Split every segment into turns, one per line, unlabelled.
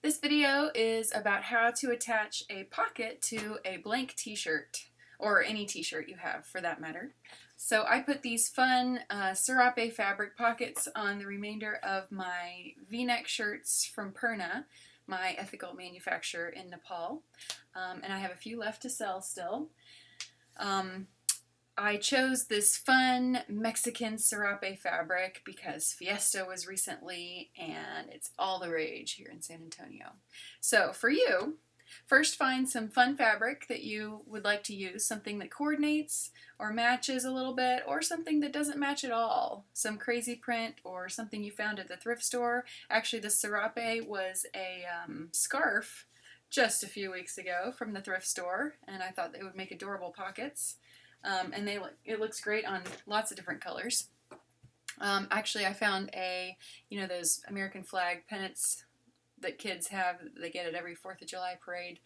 This video is about how to attach a pocket to a blank t-shirt, or any t-shirt you have for that matter. So I put these fun serape fabric pockets on the remainder of my V-neck shirts from Purna, my ethical manufacturer in Nepal, and I have a few left to sell still. I chose this fun Mexican serape fabric because Fiesta was recently and it's all the rage here in San Antonio. So for you, first find some fun fabric that you would like to use, something that coordinates or matches a little bit, or something that doesn't match at all. Some crazy print or something you found at the thrift store. Actually, this serape was a scarf just a few weeks ago from the thrift store, and I thought they would make adorable pockets. And it looks great on lots of different colors. Actually, I found those American flag pennants that kids have, they get at every 4th of July parade.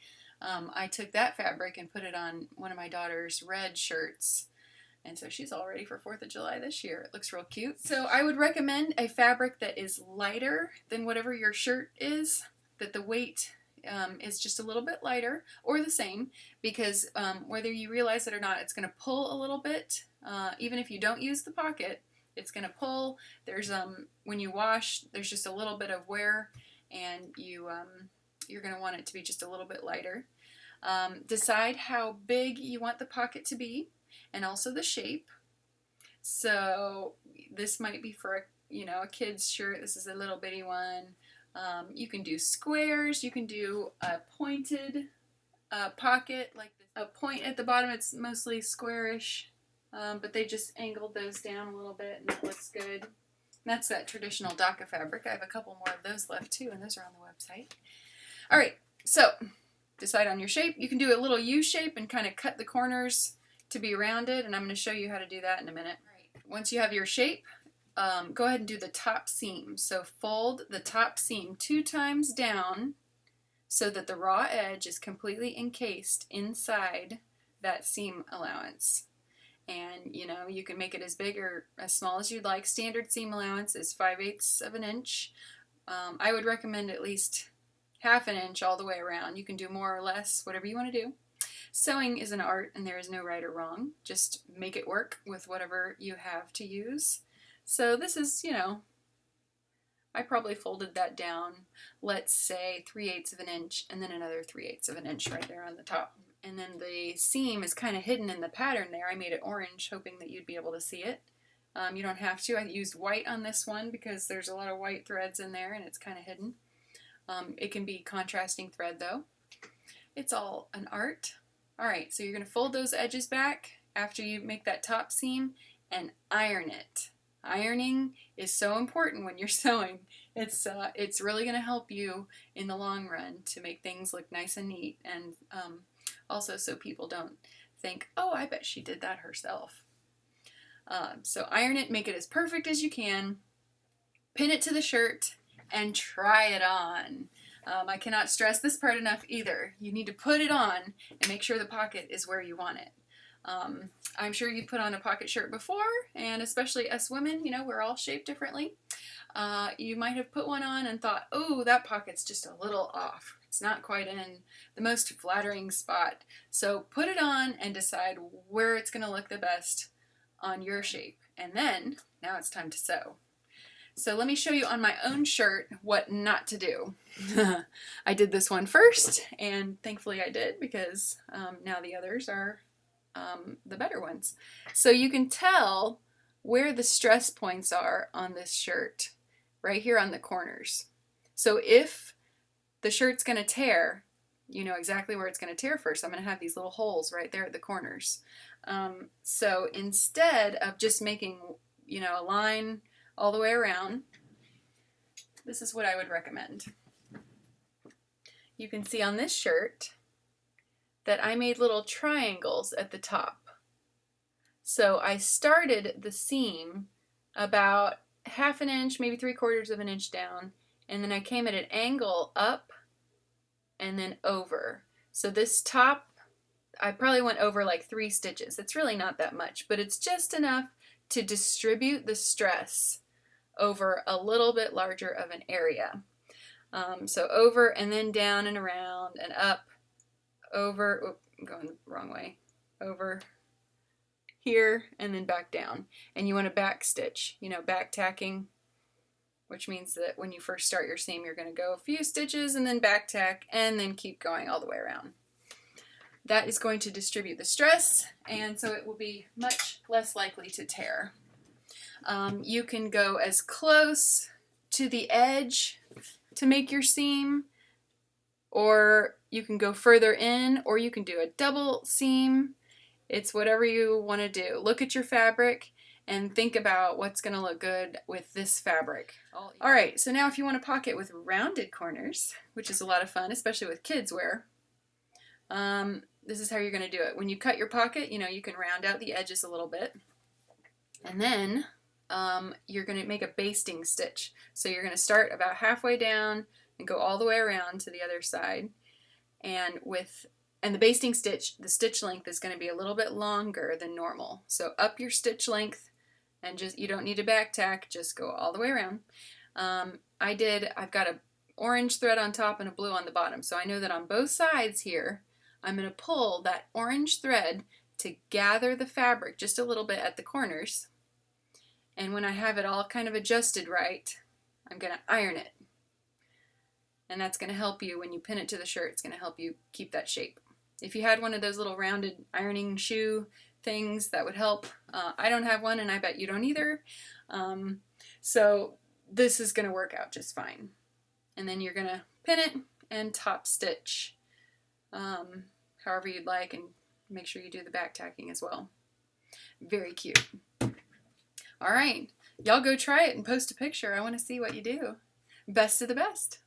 I took that fabric and put it on one of my daughter's red shirts. And so she's all ready for 4th of July this year. It looks real cute. So I would recommend a fabric that is lighter than whatever your shirt is, that the weight is just a little bit lighter or the same, because whether you realize it or not, it's going to pull a little bit. Even if you don't use the pocket, it's going to pull. There's when you wash, there's just a little bit of wear, and you're going to want it to be just a little bit lighter. Decide how big you want the pocket to be, and also the shape. So this might be for a kid's shirt. This is a little bitty one. You can do squares, you can do a pointed pocket, like a point at the bottom. It's mostly squarish, but they just angled those down a little bit, and that looks good. And that's that traditional Dhaka fabric. I have a couple more of those left too, and those are on the website. Alright, so decide on your shape. You can do a little U shape and kind of cut the corners to be rounded, and I'm going to show you how to do that in a minute. Right. Once you have your shape, go ahead and do the top seam. So fold the top seam 2 times down so that the raw edge is completely encased inside that seam allowance. And you can make it as big or as small as you'd like. Standard seam allowance is 5/8 of an inch. I would recommend at least 1/2 an inch all the way around. You can do more or less, whatever you want to do. Sewing is an art, and there is no right or wrong. Just make it work with whatever you have to use. So this is, I probably folded that down, let's say 3/8 of an inch, and then another 3/8 of an inch right there on the top. And then the seam is kind of hidden in the pattern there. I made it orange, hoping that you'd be able to see it. You don't have to. I used white on this one because there's a lot of white threads in there, and it's kind of hidden. It can be contrasting thread, though. It's all an art. Alright, so you're going to fold those edges back after you make that top seam and iron it. Ironing is so important when you're sewing. It's really going to help you in the long run to make things look nice and neat, and also so people don't think, oh, I bet she did that herself. So iron it, make it as perfect as you can, pin it to the shirt, and try it on. I cannot stress this part enough either. You need to put it on and make sure the pocket is where you want it. I'm sure you put on a pocket shirt before, and especially us women, we're all shaped differently. You might have put one on and thought, oh, that pocket's just a little off. It's not quite in the most flattering spot. So put it on and decide where it's going to look the best on your shape. And then, now it's time to sew. So let me show you on my own shirt what not to do. I did this one first, and thankfully I did, because now the others are the better ones. So you can tell where the stress points are on this shirt, right here on the corners. So if the shirt's going to tear, you know exactly where it's going to tear first. I'm going to have these little holes right there at the corners. So instead of just making, a line all the way around, this is what I would recommend. You can see on this shirt that I made little triangles at the top. So I started the seam about 1/2 an inch, maybe 3/4 of an inch down, and then I came at an angle up and then over. So this top, I probably went over like 3 stitches. It's really not that much, but it's just enough to distribute the stress over a little bit larger of an area. So over and then down and around and up, over, oh, I'm going the wrong way, over here and then back down. And you want to back stitch, you know, back tacking, which means that when you first start your seam, you're going to go a few stitches and then back tack and then keep going all the way around. That is going to distribute the stress, and so it will be much less likely to tear. You can go as close to the edge to make your seam, or you can go further in, or you can do a double seam. It's whatever you want to do. Look at your fabric and think about what's going to look good with this fabric. All right, so now if you want a pocket with rounded corners, which is a lot of fun, especially with kids wear, this is how you're going to do it. When you cut your pocket, you know, you can round out the edges a little bit, and then you're going to make a basting stitch. So you're going to start about halfway down and go all the way around to the other side, and the basting stitch, the stitch length is going to be a little bit longer than normal. So up your stitch length, and you don't need to back tack, just go all the way around. I've got an orange thread on top and a blue on the bottom, so I know that on both sides here I'm going to pull that orange thread to gather the fabric just a little bit at the corners, and when I have it all kind of adjusted right, I'm going to iron it, and that's going to help you when you pin it to the shirt. It's going to help you keep that shape. If you had one of those little rounded ironing shoe things, that would help. I don't have one, and I bet you don't either, so this is going to work out just fine. And then you're going to pin it and top stitch however you'd like, and make sure you do the back tacking as well. Very cute. All right, y'all go try it and post a picture. I want to see what you do. Best of the best.